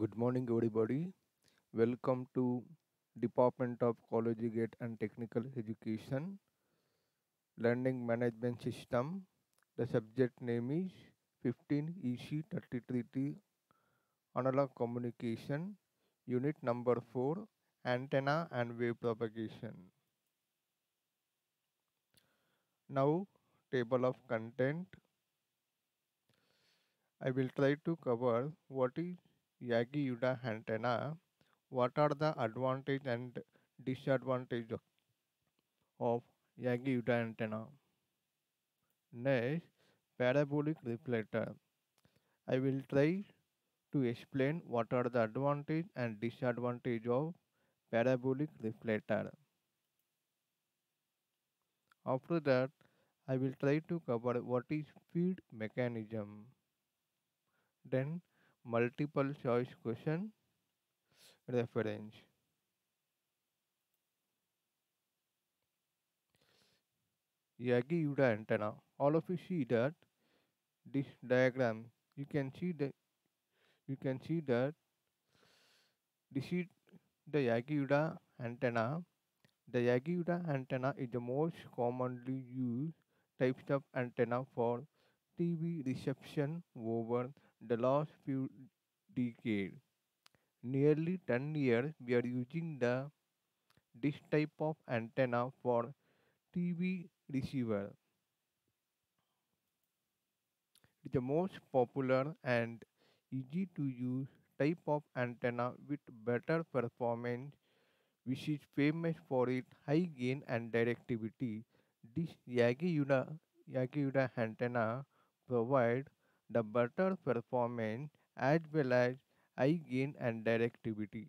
Good morning, everybody. Welcome to Department of Collegiate and Technical Education Learning Management System. The subject name is 15 EC33T Analog Communication, Unit number 4, Antenna and Wave Propagation. Now, table of content. I will try to cover what is Yagi-Uda antenna, what are the advantage and disadvantage of Yagi-Uda antenna. Next, parabolic reflector. I will try to explain what are the advantage and disadvantage of parabolic reflector. After that, I will try to cover what is feed mechanism. Then, multiple choice question reference. Yagi-Uda antenna. All of you see that this diagram. You can see that this is the Yagi-Uda antenna. The Yagi-Uda antenna is the most commonly used types of antenna for TV reception over the last few decades. Nearly 10 years we are using this type of antenna for TV receiver. It is the most popular and easy to use type of antenna with better performance, which is famous for its high gain and directivity. This Yagi-Uda antenna provide the better performance as well as high gain and directivity.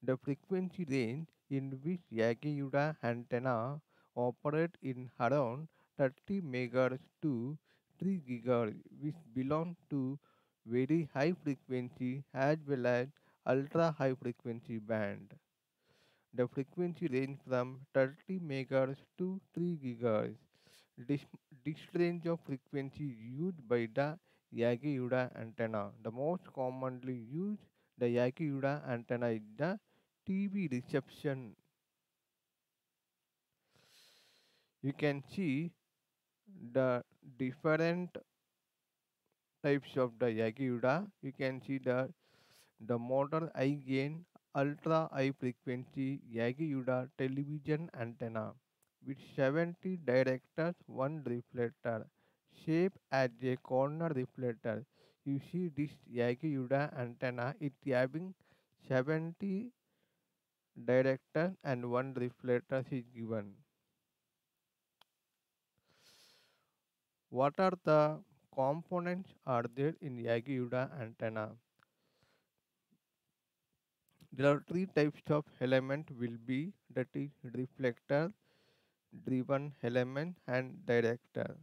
The frequency range in which Yagi-Uda antenna operate in around 30 MHz to 3 GHz, which belong to very high frequency as well as ultra high frequency band. The frequency range from 30 MHz to 3 GHz. This, this range of frequency is used by the Yagi-Uda antenna. The most commonly used the Yagi-Uda antenna is the TV reception. You can see the different types of the Yagi-Uda. You can see the motor high gain, ultra high frequency Yagi-Uda television antenna with 70 directors, one reflector, shaped as a corner reflector. You see this Yagi-Uda antenna, it having 70 directors and one reflector is given. What are the components are there in Yagi-Uda antenna? There are three types of element will be, that is reflector, driven element and director.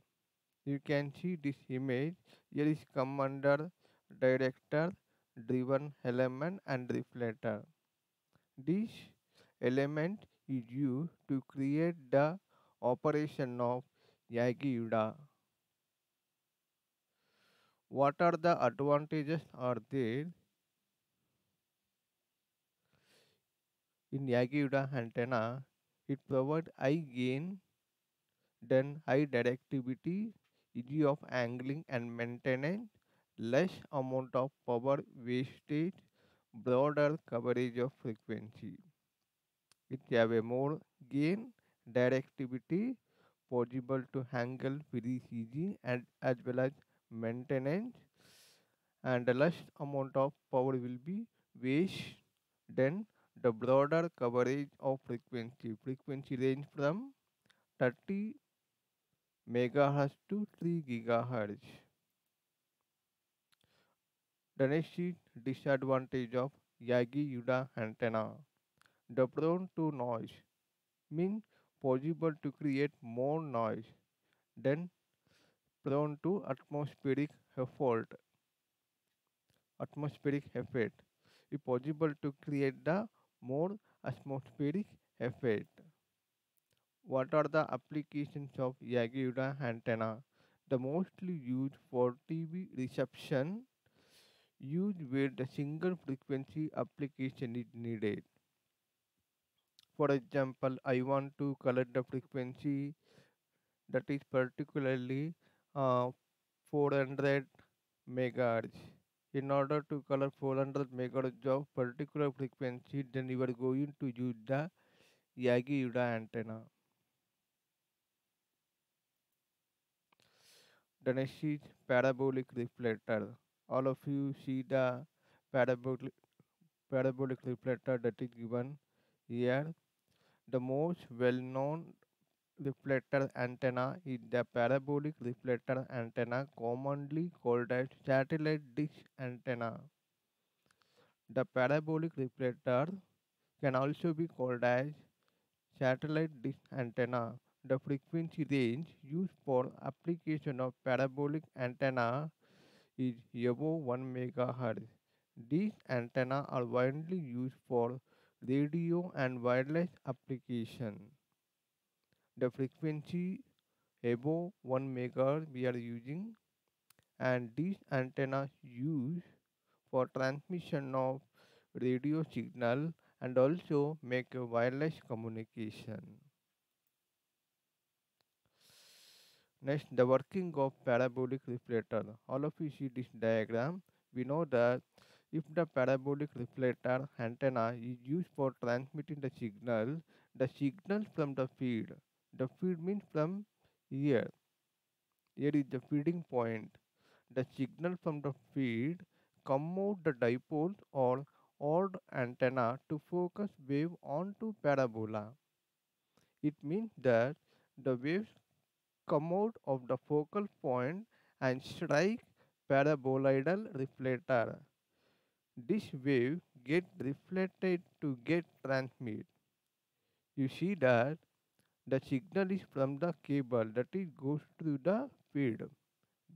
You can see this image. Here is come under director, driven element and reflector. This element is used to create the operation of Yagi-Uda. What are the advantages are there in Yagi-Uda antenna? It provides high gain, then high directivity, easy of angling and maintenance, less amount of power wastage, broader coverage of frequency. It have a more gain, directivity, possible to handle very easy and as well as maintenance, and the less amount of power will be waste. Then the broader coverage of frequency range from 30 megahertz to 3 gigahertz. The next is disadvantage of Yagi-Uda antenna. The prone to noise means possible to create more noise than prone to atmospheric effect. It's possible to create the more atmospheric effect. What are the applications of Yagi-Uda antenna? The mostly used for TV reception. used where the single frequency application is needed. For example, I want to collect the frequency that is particularly uh, 400 megahertz. In order to color 400 megahertz of particular frequency, then you are going to use the Yagi Uda antenna. The next is parabolic reflector. All of you see the parabolic reflector that is given here. The most well-known reflector antenna is the parabolic reflector antenna, commonly called as satellite dish antenna. The parabolic reflector can also be called as satellite dish antenna. The frequency range used for application of parabolic antenna is above 1 megahertz. These antennas are widely used for radio and wireless application. The frequency above 1 megahertz we are using, and these antennas used for transmission of radio signal and also make a wireless communication. Next, the working of parabolic reflector. All of you see this diagram. We know that if the parabolic reflector antenna is used for transmitting the signal from the feed means from here. Here is the feeding point. The signal from the feed come out the dipole or odd antenna to focus wave onto parabola. It means that the waves come out of the focal point and strike paraboloidal reflector. This wave get reflected to get transmit. You see that the signal is from the cable that it goes through the feed.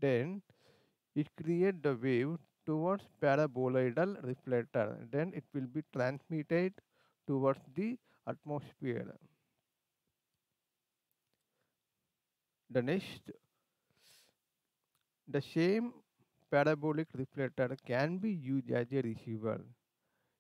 Then it creates the wave towards paraboloidal reflector. Then it will be transmitted towards the atmosphere. The next, the same parabolic reflector can be used as a receiver.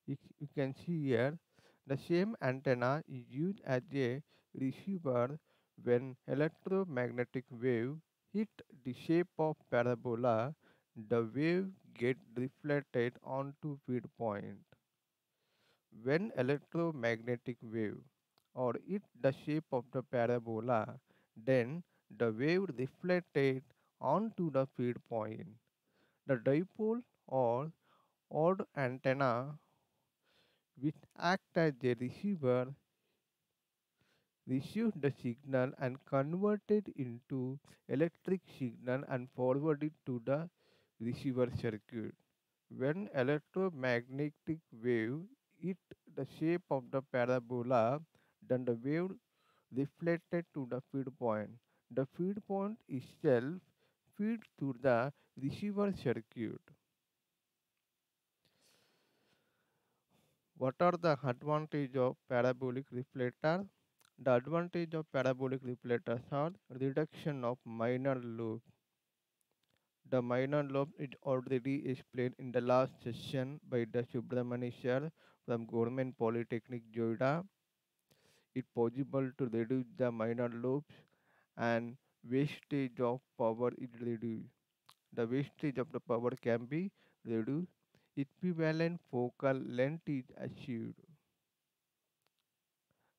You can see here the same antenna is used as a receiver when electromagnetic wave hit the shape of parabola. The wave get reflected onto feed point. When electromagnetic wave or hit the shape of the parabola, then the wave reflected onto the feed point. The dipole or odd antenna which act as a receiver received the signal and converted into electric signal and forwarded to the receiver circuit. When electromagnetic wave hit the shape of the parabola, then the wave reflected to the feed point. The feed point itself feeds to the receiver circuit. What are the advantages of parabolic reflector? The advantage of parabolic reflectors are reduction of minor lobe. The minor lobe is already explained in the last session by the Subramani sir from Government Polytechnic Joida. It possible to reduce the minor lobes and wastage of power is reduced. The wastage of the power can be reduced. Equivalent focal length is achieved.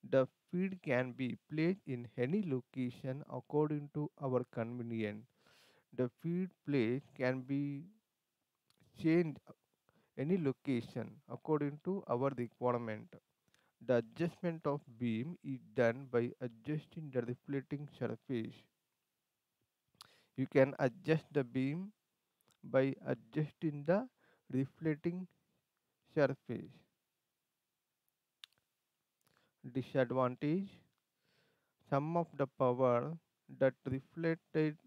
The feed can be placed in any location according to our convenience. The feed place can be changed any location according to our requirement. The adjustment of beam is done by adjusting the reflecting surface. You can adjust the beam by adjusting the reflecting surface. Disadvantage: some of the power that reflected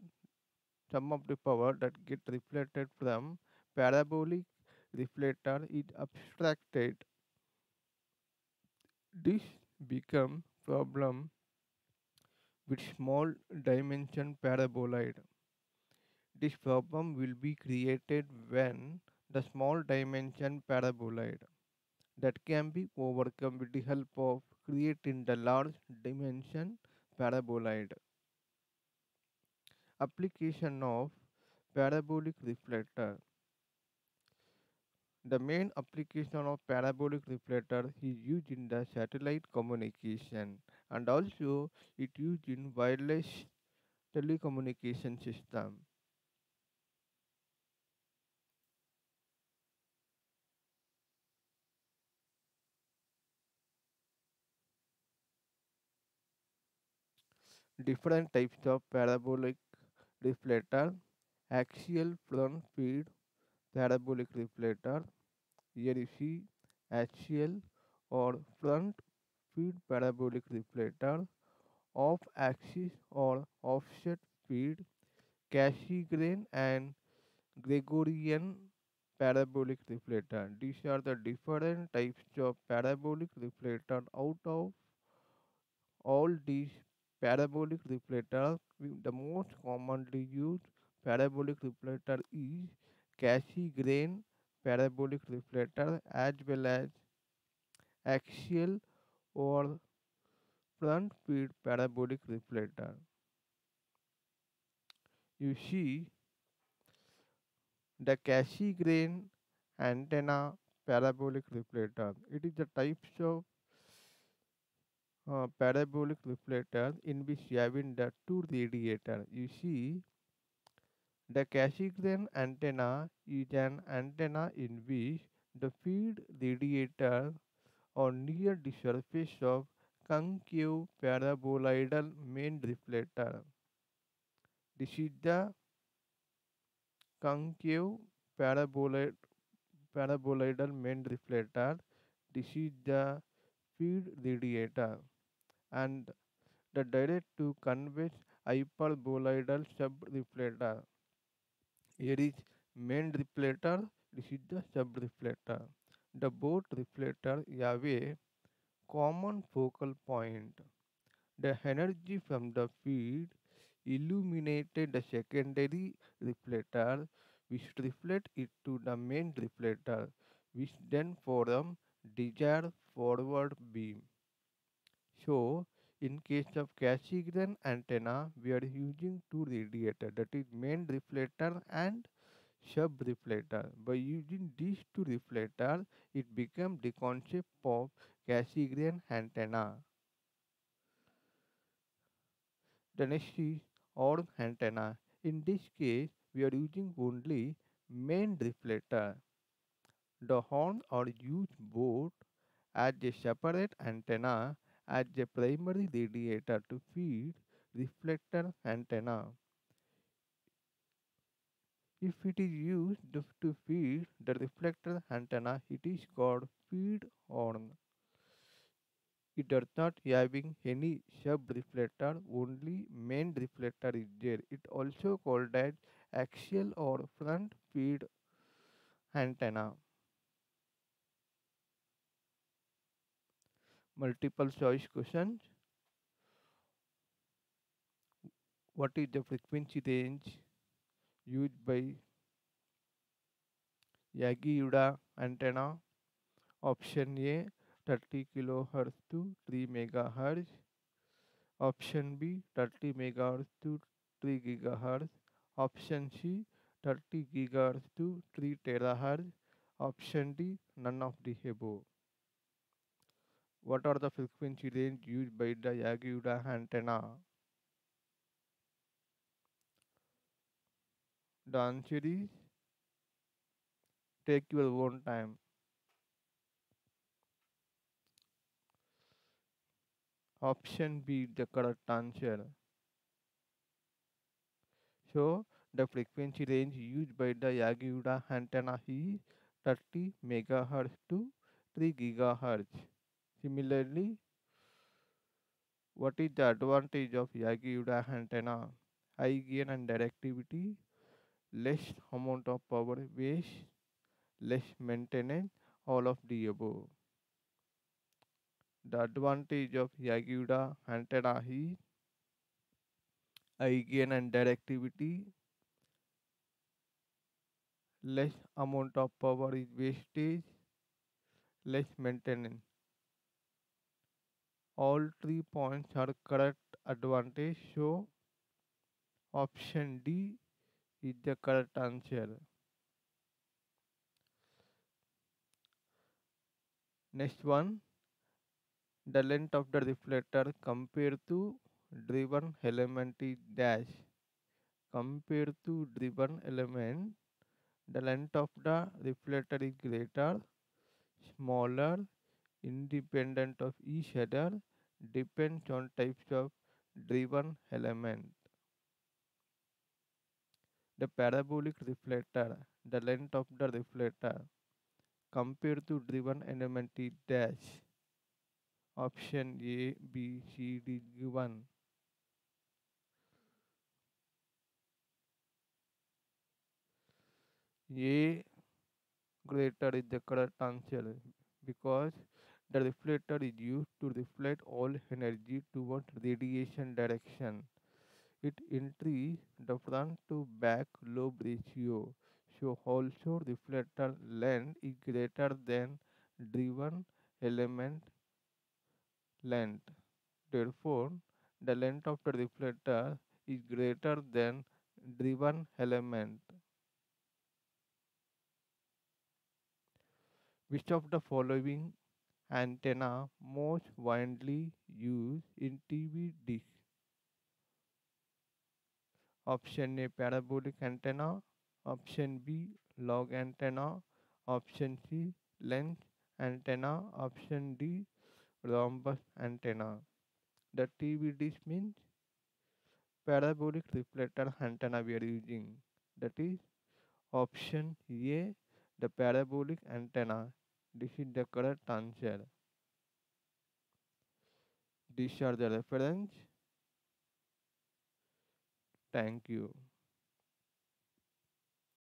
some of the power that get reflected from parabolic reflector is abstracted. This become problem with small dimension paraboloid. This problem will be created when the small dimension paraboloid that can be overcome with the help of creating the large dimension paraboloid. Application of parabolic reflector. The main application of parabolic reflector is used in the satellite communication and also it used in wireless telecommunication system. Different types of parabolic reflector, axial front feed parabolic reflector. Here you see axial or front feed parabolic reflector, off axis or offset feed, Cassegrain and Gregorian parabolic reflector. These are the different types of parabolic reflector. Out of all these parabolic reflectors, the most commonly used parabolic reflector is Cassegrain parabolic reflector as well as axial or front feed parabolic reflector. You see the Cassegrain antenna parabolic reflector. It is the types of parabolic reflector in which having the two radiator. You see the Cassegrain antenna is an antenna in which the feed radiator or near the surface of concave paraboloidal main reflector. This is the concave paraboloid, paraboloidal main reflector. This is the feed radiator and the direct to convex hyperboloidal subreflector. Here is main reflector, this is the subreflector. The both reflector have a common focal point. The energy from the feed illuminated the secondary reflector which reflect it to the main reflector which then form desired forward beam. So in case of Cassegrain antenna we are using two radiator that is main reflector and sub reflector. By using these two reflectors it became the concept of Cassegrain antenna. The next is horn antenna. In this case, we are using only main reflector. The horns are used both as a separate antenna as a primary radiator to feed reflector antenna. If it is used to feed the reflector antenna, it is called feed horn. It does not having any sub reflector, only main reflector is there. It also called as axial or front feed antenna. Multiple choice questions. What is the frequency range used by Yagi-Uda antenna? Option A 30 kHz to 3 MHz. Option B 30 MHz to 3 GHz. Option C 30 GHz to 3 THz. Option D none of the above. What are the frequency range used by the Yagi-Uda antenna? The answer is take your own time. Option B the correct answer. So the frequency range used by the Yagi-Uda antenna is 30 MHz to 3 GHz. Similarly, what is the advantage of Yagi-Uda antenna? High gain and directivity, less amount of power waste, less maintenance, all of the above. The advantage of Yagi-Uda antenna is high gain and directivity, less amount of power is wastage, less maintenance. All 3 points are correct advantage, so option D is the correct answer. Next one, the length of the reflector compared to driven element is dash. Compared to driven element, the length of the reflector is greater, smaller, independent of each other, depends on types of driven element. The parabolic reflector, the length of the reflector compared to driven element is dash. Option A, B, C, D given. A greater is the correct answer because the reflector is used to reflect all energy towards radiation direction. It increases the front to back lobe ratio. So also reflector length is greater than driven element length. Therefore, the length of the reflector is greater than driven element. Which of the following antenna most widely used in TV dish? Option A parabolic antenna, option B log antenna, option C lens antenna, option D rhombus antenna. The TV dish means parabolic reflector antenna we are using. That is option A, the parabolic antenna. This is the correct answer. These are the reference. Thank you.